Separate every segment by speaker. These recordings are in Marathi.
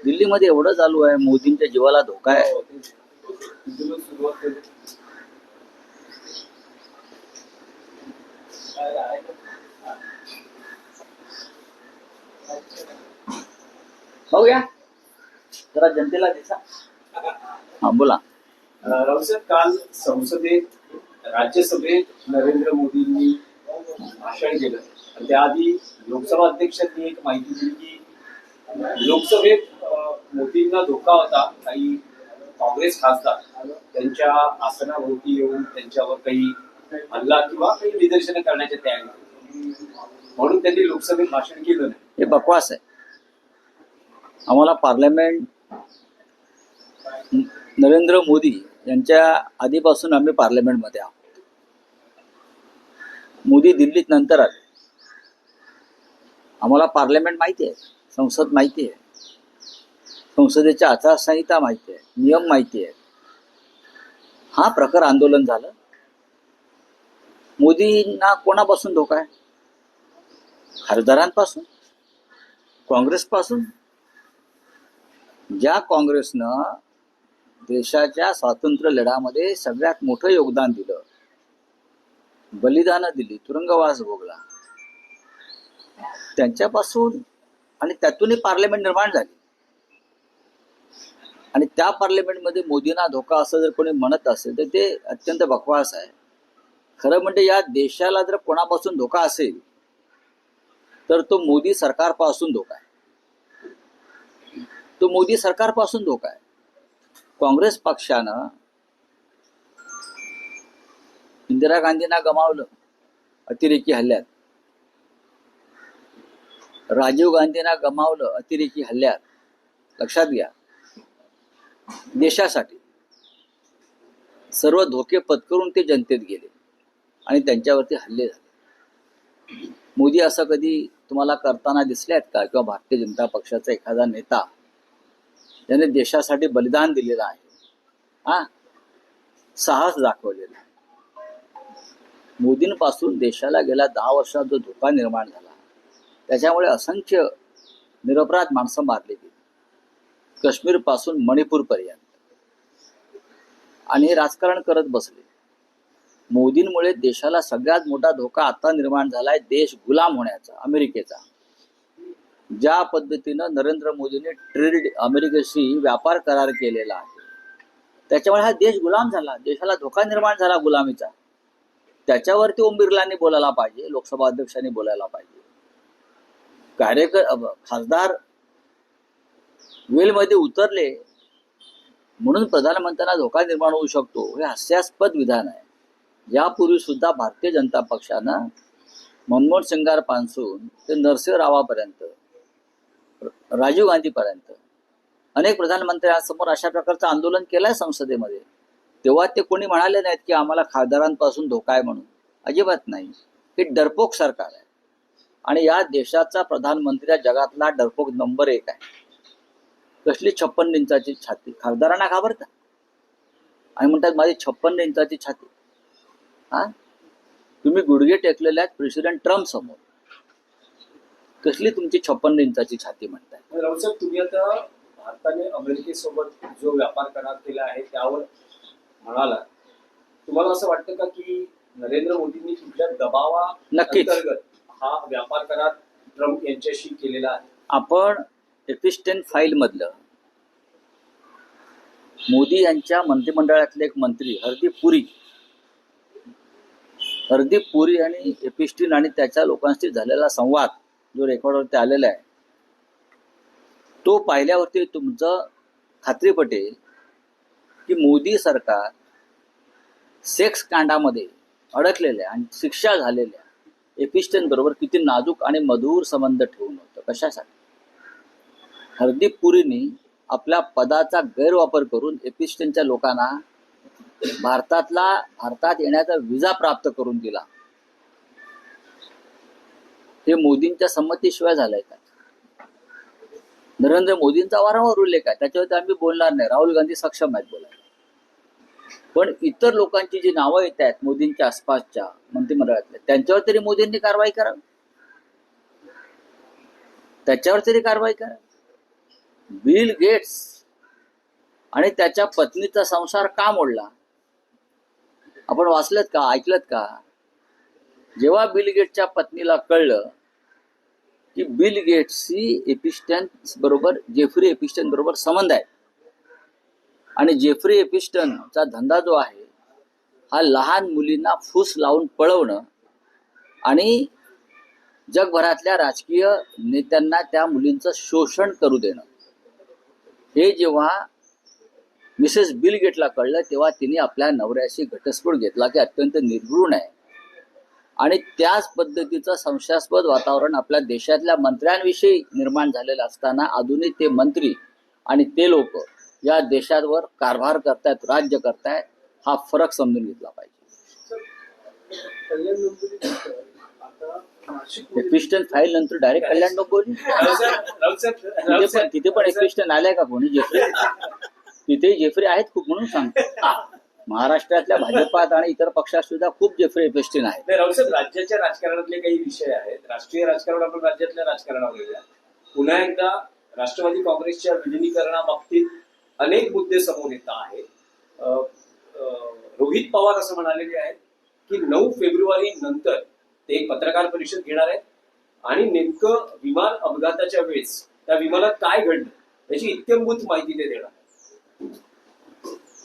Speaker 1: दिल्लीमध्ये एवढं चालू आहे, मोदींच्या जीवाला धोका आहे. बघूया जरा जनतेला दिसा. हा बोला.
Speaker 2: रावसाहेब, काल संसदेत राज्यसभेत नरेंद्र मोदींनी भाषण केलं आणि त्याआधी लोकसभा अध्यक्षांनी एक माहिती दिली की लोकसभेत मोदींना धोका होता. काही काँग्रेस खासदार त्यांच्या आसनाभोवती येऊन त्यांच्यावर काही हल्ला किंवा काही निदर्शनं करण्याच्या तयारी, म्हणून त्यांनी लोकसभेत भाषण केलं नाही.
Speaker 1: हे बकवास आहे. आम्हाला पार्लमेंट नरेंद्र मोदी यांच्या आधीपासून आम्ही पार्लमेंटमध्ये आहोत. मोदी दिल्लीत नंतर आले. आम्हाला पार्लमेंट माहिती आहे, संसद माहिती आहे, संसदेच्या आचारसंहिता माहिती आहे, नियम माहिती आहे. हा प्रखर आंदोलन झालं. मोदींना कोणापासून धोका आहे? खासदारांपासून, काँग्रेसपासून. ज्या काँग्रेसनं देशाच्या स्वातंत्र्य लढ्यामध्ये सगळ्यात मोठं योगदान दिलं, बलिदानं दिली, तुरुंगवास भोगला, त्यांच्यापासून, आणि त्यातूनही पार्लमेंट निर्माण झाली. आणि त्या पार्लमेंटमध्ये मोदींना धोका असं जर कोणी म्हणत असेल तर ते अत्यंत बकवास आहे. खरं म्हणजे या देशाला जर कोणापासून धोका असेल तर तो मोदी सरकारपासून धोका आहे. तो मोदी सरकारपासून धोका आहे. काँग्रेस पक्षानं इंदिरा गांधींना गमावलं अतिरेकी हल्ल्यात, राजीव गांधींना गमावलं अतिरेकी हल्ल्यात. लक्षात घ्या, देशासाठी सर्व धोके पत्करून ते जनतेत गेले आणि त्यांच्यावरती हल्ले झाले. मोदी असं कधी तुम्हाला करताना दिसले आहेत का? किंवा भारतीय जनता पक्षाचा एखादा नेता ज्याने देशासाठी बलिदान दिलेलं आहे, साहस दाखवलेलं आहे. मोदींपासून देशाला गेल्या 10 वर्षात जो धोका निर्माण झाला, त्याच्यामुळे असंख्य निरपराध माणसं मारली गेली, काश्मीरपासून मणिपूरपर्यंत. आणि हे राजकारण करत बसले. मोदींमुळे देशाला सगळ्यात मोठा धोका आता निर्माण झालाय, देश गुलाम होण्याचा, अमेरिकेचा. ज्या पद्धतीनं नरेंद्र मोदींनी ट्रेड अमेरिकेशी व्यापार करार केलेला आहे, त्याच्यामुळे हा देश गुलाम झाला, देशाला धोका निर्माण झाला गुलामीचा. त्याच्यावरती ओम बिर्लांनी बोलायला पाहिजे, लोकसभा अध्यक्षांनी बोलायला पाहिजे. खासदार वेलमध्ये उतरले म्हणून प्रधानमंत्र्यांना धोका निर्माण होऊ शकतो, हे हास्यास्पद विधान आहे. यापूर्वी सुद्धा भारतीय जनता पक्षानं मनमोहन सिंगारपासून ते नरसिंह रावापर्यंत, राजीव गांधीपर्यंत अनेक प्रधानमंत्र्यांसमोर अशा प्रकारचं आंदोलन केलंय संसदेमध्ये. तेव्हा ते कोणी म्हणाले नाहीत की आम्हाला खासदारांपासून धोका आहे म्हणून. अजिबात नाही. हे डरपोक सरकार आहे आणि या देशाचा प्रधानमंत्री या जगातला डरपोक नंबर 1 आहे. कसली 56 इंचाची छाती, खासदारांना घाबरतात आणि म्हणतात माझी 56 इंचाची छाती. तुम्ही गुडघे टेकलेले आहेत प्रेसिडेंट ट्रम्प समोर, कसली तुमची 56 इंचाची छाती म्हणताय?
Speaker 2: रावसाहेब, तुम्ही आता भारताने अमेरिकेसोबत जो व्यापार करार केला आहे त्यावर म्हणाला, तुम्हाला असं वाटतं का की नरेंद्र मोदींनी कुठल्या दबावा अंतर्गत हा व्यापार करार ट्रम्प यांच्याशी केलेला आहे?
Speaker 1: आपण एपिस्टेन फाईल मधलं मोदी यांच्या मंत्रिमंडळातले एक मंत्री हरदीप पुरी आणि एपिस्टीन आणि त्याच्या लोकांशी झालेला संवाद जो रेकॉर्डवरती आलेला आहे, तो पाहिल्यावरती तुमचं खात्री पटेल की मोदी सरकार सेक्स कांडामध्ये अडकलेल्या आणि शिक्षा झालेल्या एपिस्टेन बरोबर किती नाजूक आणि मधुर संबंध ठेवून होतं. कशासाठी? हरदीप पुरीनी आपल्या पदाचा गैरवापर करून एपिस्टेनच्या लोकांना भारतात येण्याचा व्हिसा प्राप्त करून दिला. हे मोदींच्या संमतीशिवाय झालंय का? नरेंद्र मोदींचा वारंवार उल्लेख आहे, त्याच्यावरती आम्ही बोलणार नाही. राहुल गांधी सक्षम आहेत बोलायला. पण इतर लोकांची जी नावं येत आहेत मोदींच्या आसपासच्या मंत्रिमंडळातल्या, त्यांच्यावर तरी मोदींनी कारवाई करावी. त्याच्यावर तरी कारवाई करा. बिल गेट्स आणि त्याच्या पत्नीचा संसार का मोडला? आपण वाचलत का, ऐकलत का? जेव्हा बिल गेट्सच्या पत्नीला कळलं की बिल गेट्सची एपिस्टन बरोबर, जेफ्री एपिस्टन बरोबर संबंध आहे आणि जेफ्री एपिस्टनचा धंदा जो आहे हा लहान मुलींना फूस लावून पळवणं आणि जगभरातल्या राजकीय नेत्यांना त्या मुलींचं शोषण करू देणं, हे जेव्हा मिसेस बिल गेटला कळलं तेव्हा तिने आपल्या नवऱ्याशी घटस्फोट घेतला की अत्यंत निर्घृण आहे आणि त्याच पद्धतीचं संशयास्पद वातावरण आपल्या देशातल्या मंत्र्यांविषयी निर्माण झालेलं असताना अजूनही ते मंत्री आणि ते लोक या देशावर कारभार करतायत, राज्य करतायत, हा फरक समजून घेतला पाहिजे. एपिस्टन फाईल नंतर डायरेक्ट कल्याण डोंबिवली तिथे पण एपिस्टन आलाय का कोणी? जेफ्री तिथे जेफ्री आहेत खूप म्हणून सांगतो. महाराष्ट्रातल्या भाजपात आणि इतर पक्षात सुद्धा खूप जेफ्री एपिस्टन आहेत.
Speaker 2: राऊसाहेब, राज्याच्या राजकारणातले काही विषय आहेत, राष्ट्रीय राजकारण आपण राज्यातल्या राजकारणावर घेऊया. पुन्हा एकदा राष्ट्रवादी काँग्रेसच्या विलिनीकरणाबाबतीत अनेक मुद्दे समोर येत आहेत. रोहित पवार असं म्हणालेले आहेत की 9 फेब्रुवारी नंतर ते एक पत्रकार परिषद घेणार आहेत आणि नेमकं विमान अपघाताच्या वेळेस त्या विमानात काय घडलं याची इत्यंभूत माहिती ते देणार.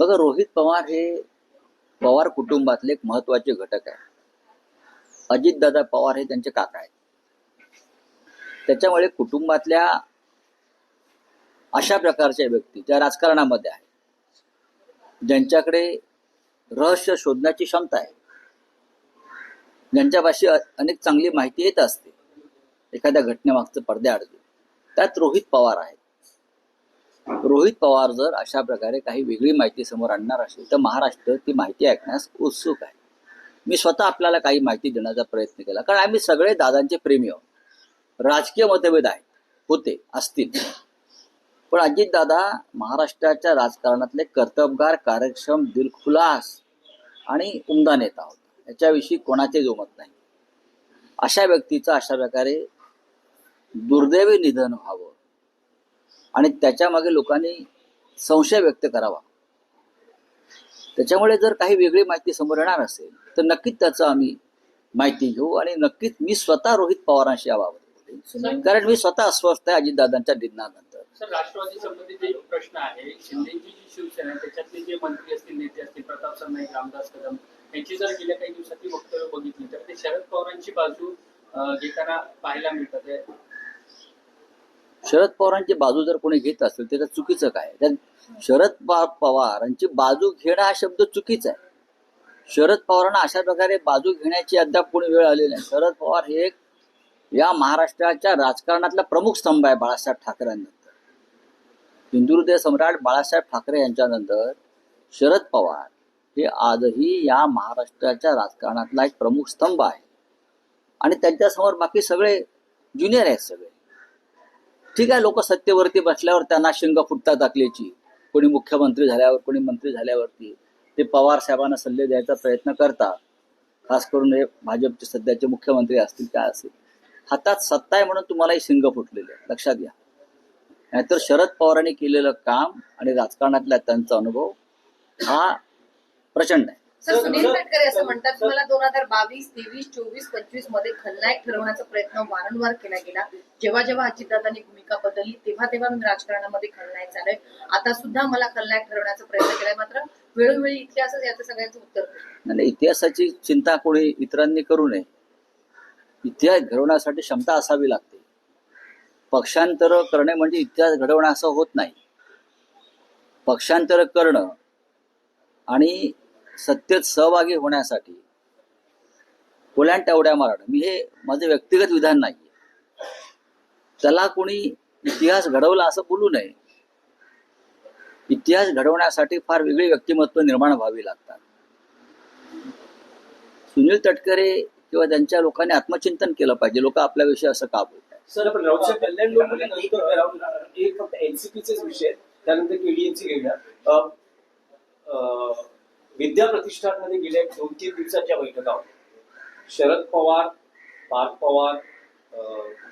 Speaker 1: बघा, रोहित पवार हे पवार कुटुंबातले एक महत्वाचे घटक आहे. अजितदादा पवार हे त्यांचे काका आहेत. त्याच्यामुळे कुटुंबातल्या अशा प्रकारच्या व्यक्ती ज्या राजकारणामध्ये आहेत, ज्यांच्याकडे रहस्य शोधण्याची क्षमता आहे, ज्यांच्यापाशी अनेक चांगली माहिती येत असते एखाद्या घटनेमागचं पडद्याआड, त्यात रोहित पवार आहेत. रोहित पवार जर अशा प्रकारे काही वेगळी माहिती समोर आणणार असेल तर महाराष्ट्र ती माहिती ऐकण्यास उत्सुक आहे. मी स्वतः आपल्याला काही माहिती देण्याचा प्रयत्न केला, कारण आम्ही सगळे दादांचे प्रेमी आहोत. राजकीय मतभेद आहेत, होते, असतील, पण अजितदादा महाराष्ट्राच्या राजकारणातले कर्तबगार, कार्यक्षम, दिलखुलास आणि उमदा नेता होता. याच्याविषयी कोणाचे जोमत नाही. अशा व्यक्तीचं अशा प्रकारे दुर्दैवी निधन व्हावं आणि त्याच्या मागे लोकांनी संशय व्यक्त करावा, त्याच्यामुळे जर काही वेगळी माहिती समोर येणार असेल तर नक्कीच त्याचं आम्ही माहिती घेऊ आणि नक्कीच मी स्वतः रोहित पवारांशी याबाबत बोलेन, कारण मी स्वतः अस्वस्थ आहे अजितदादांच्या निधनानंतर.
Speaker 3: सर, राष्ट्रवादी संबंधित एक प्रश्न आहे. शिंदेची जी शिवसेना आहे त्याच्यातले जे मंत्री असतील, नेते असतील, प्रताप सरनाईक, रामदास कदम यांची जर गेल्या काही दिवसातली वक्तव्य बघितली तर ते शरद पवारांची बाजू घेताना पाहायला मिळतात.
Speaker 1: शरद पवारांची बाजू जर कोणी घेत असेल तर चुकीचं काय? शरद पवारांची बाजू घेणं हा शब्द चुकीचा आहे. शरद पवारांना अशा प्रकारे बाजू घेण्याची अद्याप कोणी वेळ आलेली नाही. शरद पवार हे एक या महाराष्ट्राच्या राजकारणातला प्रमुख स्तंभ आहे बाळासाहेब ठाकरेंनंतर. हिंदुहृदय सम्राट बाळासाहेब ठाकरे यांच्यानंतर शरद पवार हे आजही या महाराष्ट्राच्या राजकारणातला एक प्रमुख स्तंभ आहे आणि त्यांच्यासमोर बाकी सगळे ज्युनियर आहेत. सगळे ठीक आहे, लोक सत्तेवरती बसल्यावर त्यांना शिंग फुटतात अकलेची, कोणी मुख्यमंत्री झाल्यावर, कोणी मंत्री झाल्यावरती ते पवार साहेबांना सल्ले द्यायचा प्रयत्न करतात. खास करून हे भाजपचे सध्याचे मुख्यमंत्री असतील, काय असतील, हातात सत्ता आहे म्हणून तुम्हालाही शिंग फुटलेले आहे, लक्षात घ्या. नाहीतर शरद पवारांनी केलेलं काम आणि राजकारणातला त्यांचा अनुभव हा प्रचंड आहे.
Speaker 4: सर, सुनील तटकरे असं म्हणतात की मला 2022, 23, 24, 25 मध्ये खलनायक ठरवण्याचा प्रयत्न वारंवार केला गेला. जेव्हा जेव्हा अजितदादांनी भूमिका बदलली तेव्हा तेव्हा मी राजकारणामध्ये खलनायक झालोय. आता सुद्धा मला खलनायक ठरवण्याचा प्रयत्न केलाय. मात्र वेळोवेळी इतिहासच याचं सगळ्यांचं उत्तर.
Speaker 1: नाही, इतिहासाची चिंता कोणी इतरांनी करू नये. इतिहास घडवण्यासाठी क्षमता असावी लागते. पक्षांतर करणे म्हणजे इतिहास घडवणं असं होत नाही. पक्षांतर करणं आणि सत्तेत सहभागी होण्यासाठी कोल्यांट्या उड्या मारणं, मी हे माझं व्यक्तिगत विधान नाही. त्याला कोणी इतिहास घडवला असं बोलू नये. इतिहास घडवण्यासाठी फार वेगळी व्यक्तिमत्व निर्माण व्हावी लागतात. सुनील तटकरे किंवा त्यांच्या लोकांनी आत्मचिंतन केलं पाहिजे. लोक आपल्याविषयी असं का बोलतात?
Speaker 2: सर, आपण राऊसाहेब कल्याण डोंबिवली एक फक्त एनसीपीचेच विषय, त्यानंतर केडीएमसी घेऊया. विद्या प्रतिष्ठानमध्ये गेल्या 2-3 दिवसाच्या बैठका होत्या. शरद पवार, पार्थ पवार,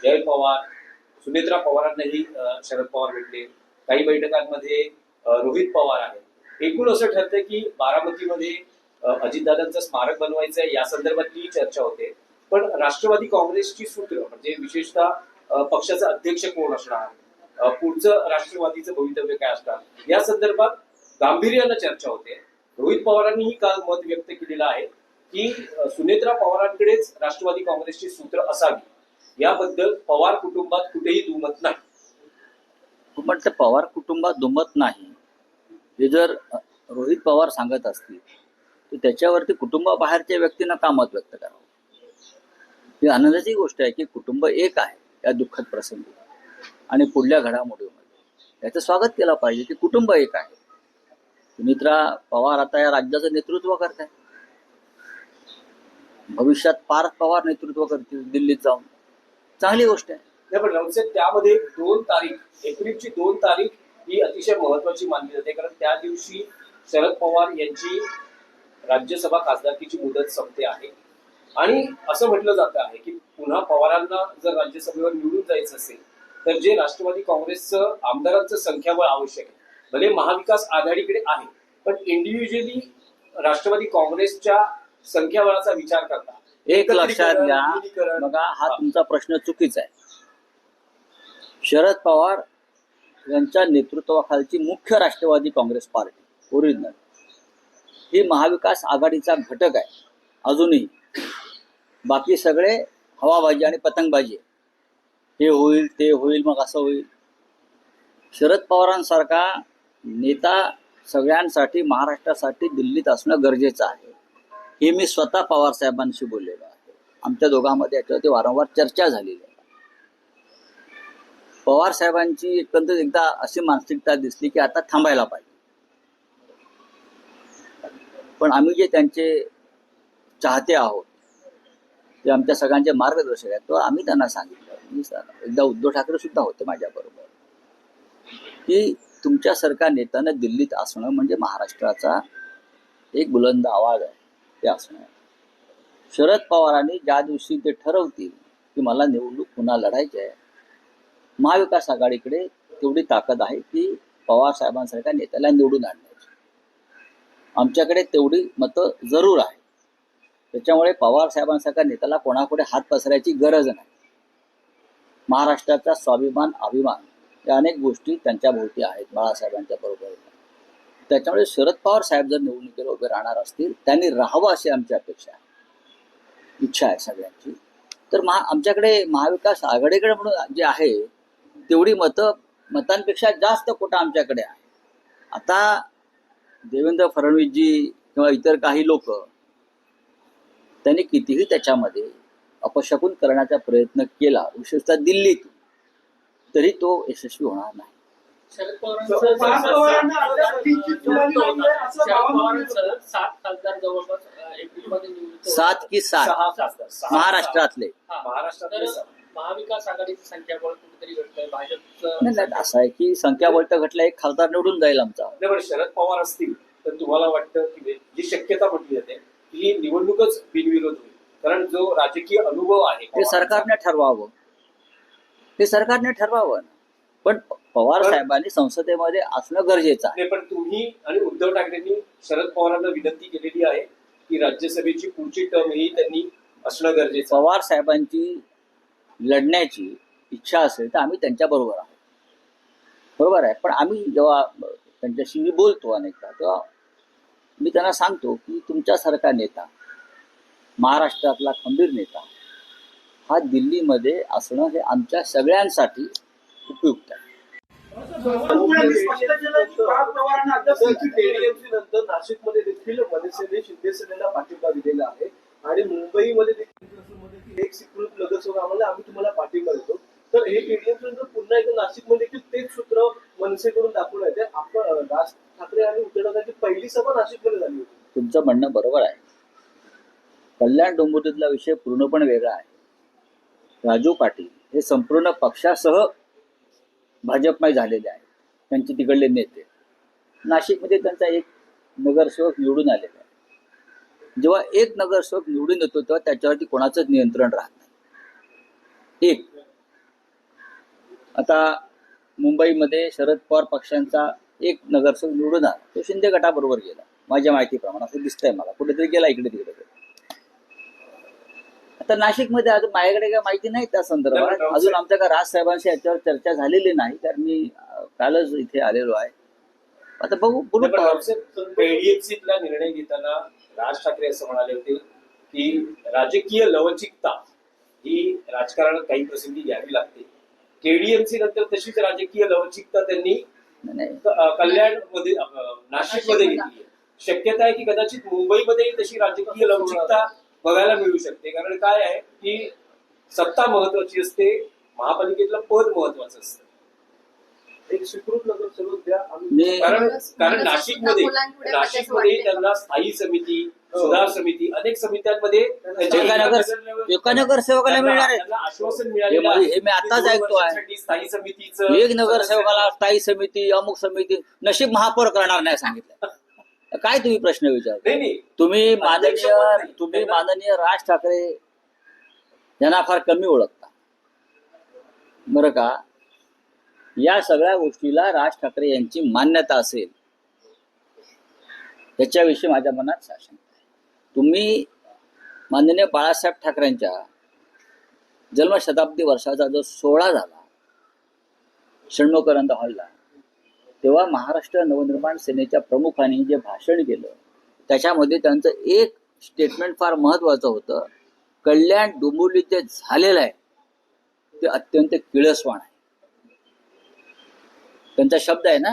Speaker 2: जय पवार, सुनेत्रा पवारांनाही शरद पवार भेटले. काही बैठकांमध्ये रोहित पवार आहेत. एकूण असं ठरतंय की बारामतीमध्ये अजितदादांचं स्मारक बनवायचं आहे, या संदर्भातली चर्चा होते. पण राष्ट्रवादी काँग्रेसची सूत्र म्हणजे विशेषतः पक्षाचा अध्यक्ष कोण असणार, पुढचं राष्ट्रवादीचं भवितव्य काय असणार, या संदर्भात गांभीर्यानं चर्चा होते. रोहित पवारांनीही काल मत व्यक्त केलेलं आहे की सुनेत्रा पवारांकडेच राष्ट्रवादी काँग्रेसची सूत्र असावी. याबद्दल पवार कुटुंबात कुठेही दुमत नाही.
Speaker 1: म्हटलं पवार कुटुंबात दुमत नाही हे जर रोहित पवार सांगत असतील तर त्याच्यावरती कुटुंबाबाहेरच्या व्यक्तींना का मत व्यक्त करावं. ही आनंदाची गोष्ट आहे की कुटुंब एक आहे या दुःखद प्रसंगी आणि पुढल्या घडामोडीमध्ये याचं स्वागत केलं पाहिजे की कुटुंब एक आहे. सुमित्रा पवार आता या राज्याचं नेतृत्व करत आहे, भविष्यात पार्थ पवार नेतृत्व करतील दिल्लीत जाऊन, चांगली गोष्ट आहे.
Speaker 2: नाही, पण राऊत साहेब त्यामध्ये 2 तारीख, एप्रिलची 2 तारीख ही अतिशय महत्वाची मानली जाते. कारण त्या दिवशी शरद पवार यांची राज्यसभा खासदारकीची मुदत संपते आहे आणि असं म्हटलं जातं आहे की पुन्हा पवारांना जर राज्यसभेवर निवडून जायचं असेल तर जे राष्ट्रवादी काँग्रेसचं आमदारांचं संख्याबळ आवश्यक आहे. भले महाविकास आघाडीकडे आहे, पण इंडिव्हिज्युअली राष्ट्रवादी काँग्रेसच्या संख्याबळाचा विचार करता
Speaker 1: एक लक्षात घ्या बघा, हा तुमचा प्रश्न चुकीचा आहे. शरद पवार यांच्या नेतृत्वाखालची मुख्य राष्ट्रवादी काँग्रेस पार्टी ओरिजिनल ही महाविकास आघाडीचा घटक आहे अजूनही. बाकी सगळे हवाबाजी आणि पतंगबाजी आहे. हे होईल ते होईल मग असं होईल. शरद पवारांसारखा नेता सगळ्यांसाठी महाराष्ट्रासाठी दिल्लीत असणं गरजेचं आहे. हे मी स्वतः पवार साहेबांशी बोललेलो आहे. आमच्या दोघांमध्ये याच्यावरती वारंवार चर्चा झालेली आहे. पवार साहेबांची एकंदरीत एकदा अशी मानसिकता दिसली की आता थांबायला पाहिजे. पण आम्ही जे त्यांचे चाहते आहोत ते आमच्या सगळ्यांचे मार्गदर्शक आहेत, तो आम्ही त्यांना सांगितलं. एकदा उद्धव ठाकरे सुद्धा होते माझ्याबरोबर की तुमच्यासारख्या नेत्यानं दिल्लीत असणं म्हणजे महाराष्ट्राचा एक बुलंद आवाज आहे ते असणं. शरद पवारांनी ज्या दिवशी ते ठरवतील की मला निवडणूक पुन्हा लढायची आहे, महाविकास आघाडीकडे तेवढी ताकद आहे की पवार साहेबांसारख्या नेत्याला निवडून आणण्याची. आमच्याकडे तेवढी मतं जरूर आहे. त्याच्यामुळे पवार साहेबांसारख्या नेत्याला कोणापुढे हात पसरायची गरज नाही. महाराष्ट्राचा स्वाभिमान अभिमान या अनेक गोष्टी त्यांच्या भोवती आहेत बाळासाहेबांच्या बरोबर. त्याच्यामुळे शरद पवार साहेब जर निवडणुकीला उभे राहणार असतील त्यांनी राहावं अशी आमची अपेक्षा आहे, इच्छा आहे सगळ्यांची. तर आमच्याकडे महाविकास आघाडीकडे म्हणून जे आहे तेवढी मतांपेक्षा जास्त कोटा आमच्याकडे आहे. आता देवेंद्र फडणवीसजी किंवा इतर काही लोक त्यांनी कितीही त्याच्यामध्ये अपशकुन करण्याचा प्रयत्न केला विशेषतः दिल्लीत, तरी तो यशस्वी होणार नाही.
Speaker 3: शरद पवारांचं 7 खासदार जवळपास एप्रिलमध्ये निवडून
Speaker 1: 7 की 7
Speaker 2: 6 खासदार, 6
Speaker 1: महाराष्ट्रातले.
Speaker 2: महाराष्ट्रातले
Speaker 3: तर महाविकास आघाडीची संख्याबळ कुठेतरी घटलंय.
Speaker 1: नाही,
Speaker 3: भाजपचं
Speaker 1: असं आहे की संख्याबळ तर घटला, एक खासदार निवडून जाईल आमचा.
Speaker 2: नाही, पण शरद पवार असतील तर तुम्हाला वाटतं की जी शक्यता म्हटली जाते की ही निवडणूकच बिनविरोध होईल. कारण जो राजकीय अनुभव आहे
Speaker 1: ते सरकारने ठरवावं, ते सरकारने ठरवावं. पण पवार साहेबांनी संसदेमध्ये असणं गरजेचं आहे.
Speaker 2: नाही, पण तुम्ही आणि उद्धव ठाकरेंनी शरद पवारांना विनंती केलेली आहे की राज्यसभेची पुढची टर्म ही त्यांनी असणं गरजेचं.
Speaker 1: पवार साहेबांची लढण्याची इच्छा असेल तर आम्ही त्यांच्या बरोबर आहोत, बरोबर आहे. पण आम्ही जेव्हा त्यांच्याशी मी बोलतो अनेकदा तेव्हा मी त्यांना सांगतो की तुमच्यासारखा नेता, महाराष्ट्रातला खंबीर नेता हा दिल्लीमध्ये असणं हे आमच्या सगळ्यांसाठी उपयुक्त आहे.
Speaker 5: नंतर नाशिकमध्ये देखील मनसेने शिंदे सेनेला पाठिंबा दिलेला आहे आणि मुंबईमध्ये देखील एक स्वीकृत नगरसेवक आम्हाला आम्ही तुम्हाला पाठिंबा देतो. तर हे टीडीएमसी नंतर पुन्हा एकदा नाशिकमध्ये देखील तेच सूत्र मनसेकडून दाखवलं आहे. आपण राज ठाकरे आणि उद्धव ठाकरेंची पहिली सभा नाशिकमध्ये झाली होती.
Speaker 1: तुमचं म्हणणं बरोबर आहे. कल्याण डोंबिवलीतला विषय पूर्णपणे वेगळा आहे. राजू पाटील हे संपूर्ण पक्षासह भाजपमय झालेले आहेत. त्यांचे तिकडले नेते नाशिकमध्ये त्यांचा एक नगरसेवक निवडून आलेला आहे. जेव्हा एक नगरसेवक निवडून येतो तेव्हा त्याच्यावरती कोणाचंच नियंत्रण राहत नाही. एक आता मुंबईमध्ये शरद पवार पक्षांचा एक नगरसेवक निवडून आला, तो शिंदे गटाबरोबर गेला माझ्या माहितीप्रमाणे, असं दिसतंय मला, कुठेतरी गेला इकडे तिकडे. आता नाशिकमध्ये अजून माझ्याकडे काय माहिती नाही त्या संदर्भात, अजून आमच्या का राजसाहेबांशी याच्यावर चर्चा झालेली नाही, कारण मी कालच इथे आलेलो आहे. आता बघू बोलू.
Speaker 2: एडीएफसीतला निर्णय घेताना राज ठाकरे असं म्हणाले होते की राजकीय लवचिकता ही राजकारणात काही प्रसंगी घ्यावी लागते. केडीएमसी नंतर तशीच राजकीय लवचिकता त्यांनी कल्याणमध्ये नाशिकमध्ये घेतली. शक्यता आहे की कदाचित मुंबईमध्ये तशी राजकीय लवचिकता बघायला मिळू शकते. कारण काय आहे की सत्ता महत्वाची असते, महापालिकेतलं पद महत्वाचं असतं.
Speaker 5: एक स्वीकृत नगरसेवक द्या
Speaker 2: कारण नाशिकमध्ये त्यांना स्थायी समिती, सुधार समिती, अनेक समित्यांमध्ये
Speaker 1: एका नगरसेवकाला मिळणार आहे.
Speaker 2: त्यांना आश्वासन मिळालेलं
Speaker 1: हे मी आताच ऐकतोय,
Speaker 2: स्थायी समितीचं
Speaker 1: एक नगरसेवकाला स्थायी समिती, अमुक समिती, नशीब महापौर करणार नाही सांगितलं. काय तुम्ही प्रश्न विचारता?
Speaker 2: नाही,
Speaker 1: तुम्ही माननीय राज ठाकरे यांना फार कमी ओळखता बरं का. या सगळ्या गोष्टीला राज ठाकरे यांची मान्यता असेल याच्याविषयी माझ्या मनात साशंक आहे. तुम्ही माननीय बाळासाहेब ठाकरेंच्या जन्मशताब्दी वर्षाचा जो सोहळा झाला षण्मुखानंद हॉलला, तेव्हा महाराष्ट्र नवनिर्माण सेनेच्या प्रमुखांनी जे भाषण केलं त्याच्यामध्ये त्यांचं एक स्टेटमेंट फार महत्वाचं होतं. कल्याण डोंबिवलीत जे झालेलं आहे ते अत्यंत किळसवाण आहे. त्यांचा शब्द आहे ना,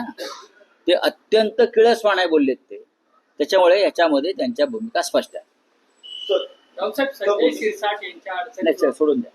Speaker 1: ते अत्यंत किळसवाण आहे बोललेत ते. त्याच्यामुळे याच्यामध्ये त्यांच्या भूमिका स्पष्ट आहे.
Speaker 3: रावसाहेब, संजय शिरसाट यांच्या
Speaker 1: नाही
Speaker 3: अडचणी
Speaker 1: सोडून द्या.